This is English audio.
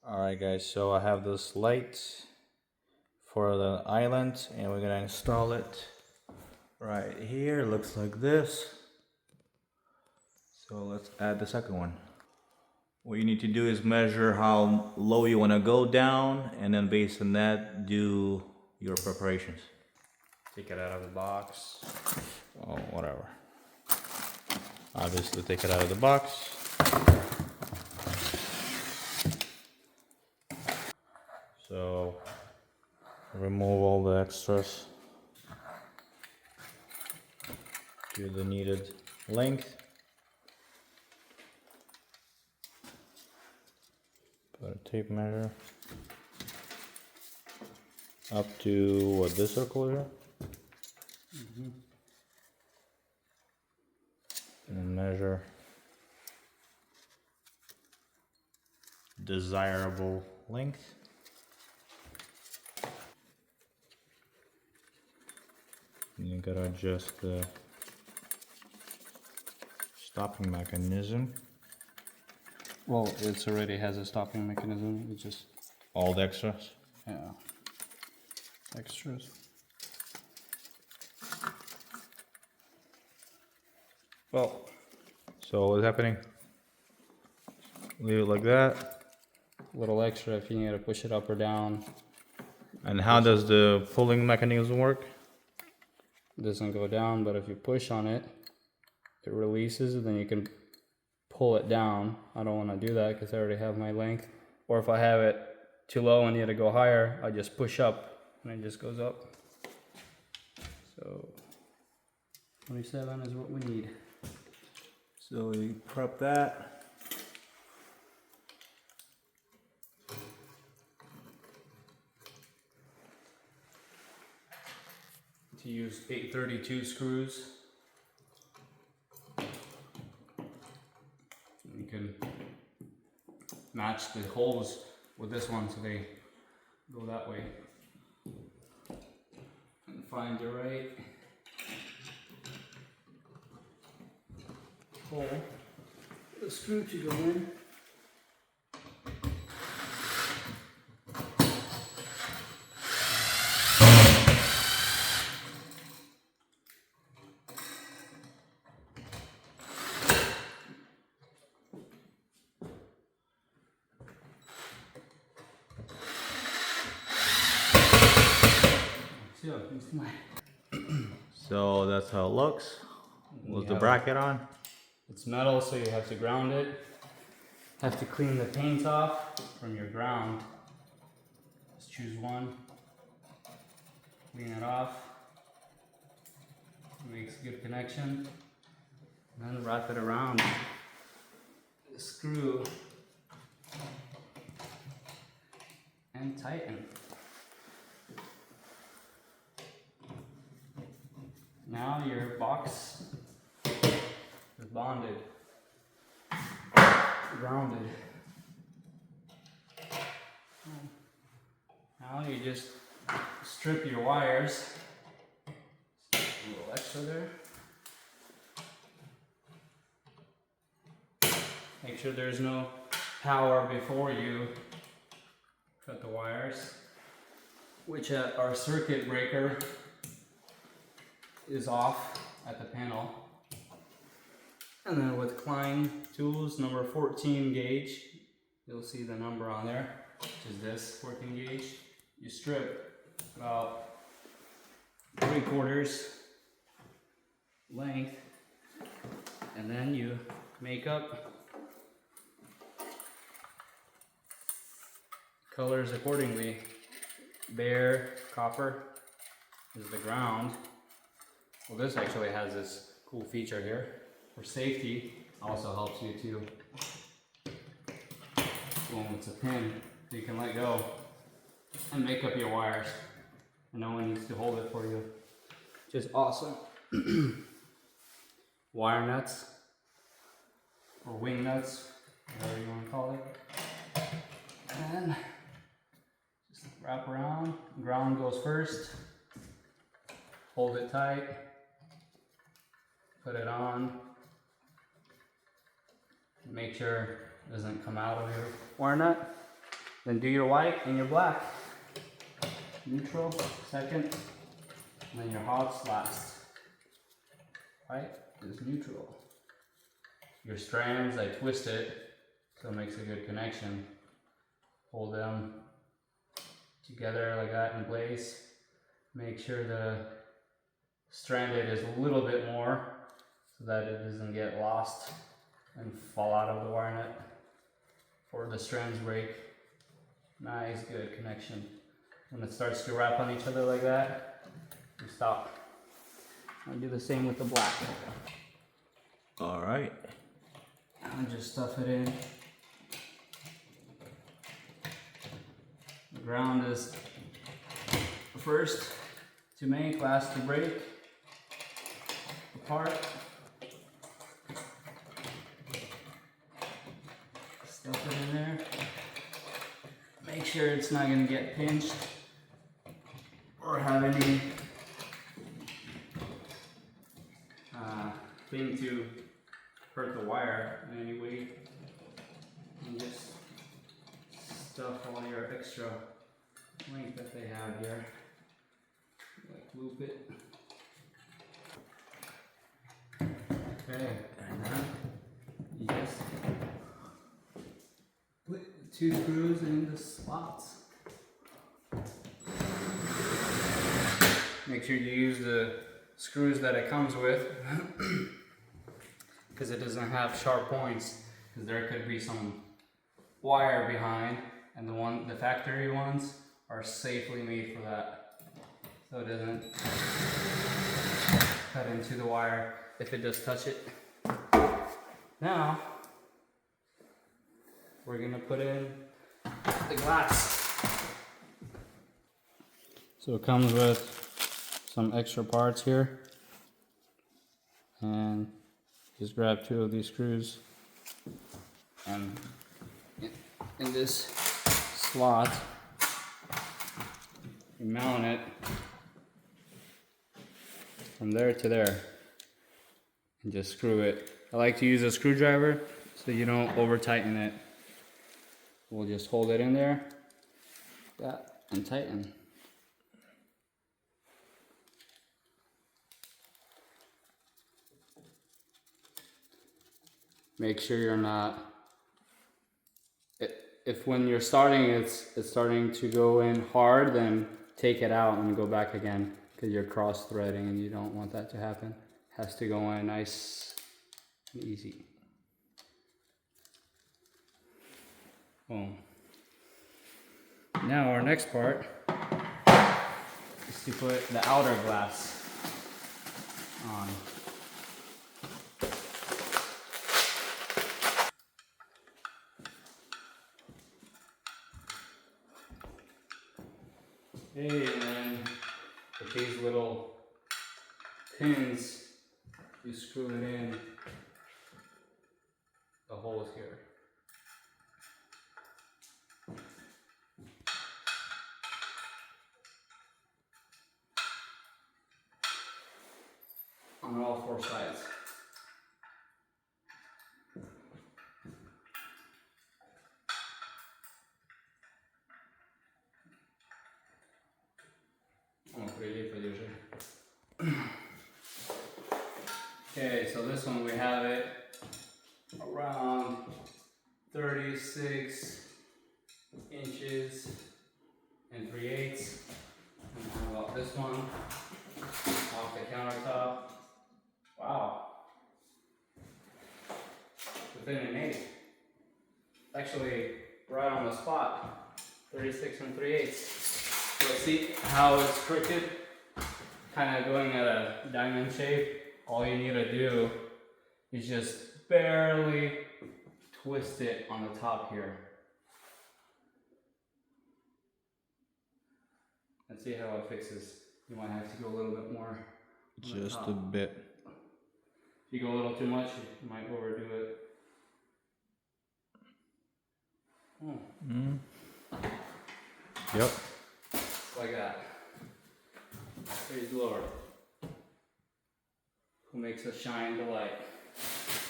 Alright guys, so I have this light for the island and we're gonna install it right here. Looks like this. So let's add the second one. What you need to do is measure how low you want to go down, and then based on that do your preparations. Take it out of the box. Oh, whatever. Obviously take it out of the box. So remove all the extras to the needed length. Put a tape measure up to what, this circle here? And measure desirable length. And you gotta adjust the stopping mechanism. Well, it already has a stopping mechanism. It just, All the extras. yeah, extras. Well, So what's happening? Leave it like that. little extra if you need to push it up or down. And how does the pulling mechanism work? It doesn't go down, but if you push on it, it releases, and then you can pull it down. I don't want to do that because I already have my length. Or if I have it too low and need to go higher, I just push up and it just goes up. So 27 is what we need. So you prep that. To use 832 screws. You can match the holes with this one so they go that way. And find the right hole for the screw to go in. So that's how it looks. With the bracket on. It's metal, so you have to ground it. Have to clean the paint off from your ground. Just choose one. Clean it off. Makes a good connection. And then wrap it around the screw. And tighten. Now your box is bonded, grounded. Now you just strip your wires. A little extra there. Make sure there's no power before you cut the wires, which at our circuit breaker is off at the panel. And then with Klein tools, number 14 gauge, you'll see the number on there, which is this 14 gauge. You strip about 3/4 length, and then you make up colors accordingly. Bare copper is the ground. Well, this actually has this cool feature here for safety. Also helps you to, well, it's a pin, so you can let go and make up your wires. And no one needs to hold it for you. Just awesome. Wire nuts, or wing nuts, whatever you want to call it. And just wrap around. Ground goes first. Hold it tight. Put it on. Make sure it doesn't come out of your wire nut. Then do your white and your black. Neutral, second, and then your hots last. White is neutral. Your strands, I twist it so it makes a good connection. Hold them together like that in place. Make sure the stranded is a little bit more so that it doesn't get lost and fall out of the wire net or the strands break. Nice, good connection. When it starts to wrap on each other like that, you stop. I'll do the same with the black. All right. And just stuff it in. The ground is first to make, last to break apart. Stuff it in there. Make sure it's not going to get pinched or have any thing to hurt the wire in any way. And just stuff all your extra length that they have here. Like loop it. Okay, and then you just put 2 screws in the slots. Make sure you use the screws that it comes with because it doesn't have sharp points, because there could be some wire behind, and the factory ones are safely made for that, so it doesn't cut into the wire if it does touch it. Now we're gonna put in the glass. So it comes with some extra parts here, and just grab 2 of these screws, and in this slot you mount it from there to there and just screw it. I like to use a screwdriver so you don't over tighten it. We'll just hold it in there, that, and tighten. Make sure you're not, if when you're starting it's starting to go in hard, then take it out and go back again, because you're cross threading and you don't want that to happen. It has to go in nice and easy. Boom. Now our next part is to put the outer glass on. Okay, and then with these little pins, you screw it in the holes here. On all 4 sides. Okay, so this one we have it around 36 inches and 3/8. And how about this one off the countertop? Wow, within an 1/8. Actually, right on the spot. 36 and 3/8. So see how it's crooked? Kind of going at a diamond shape. All you need to do is just barely twist it on the top here. And see how it fixes. You might have to go a little bit more. Just a bit. If you go a little too much, you might overdo it. Yep. Like that. Praise the Lord, who makes us shine the light.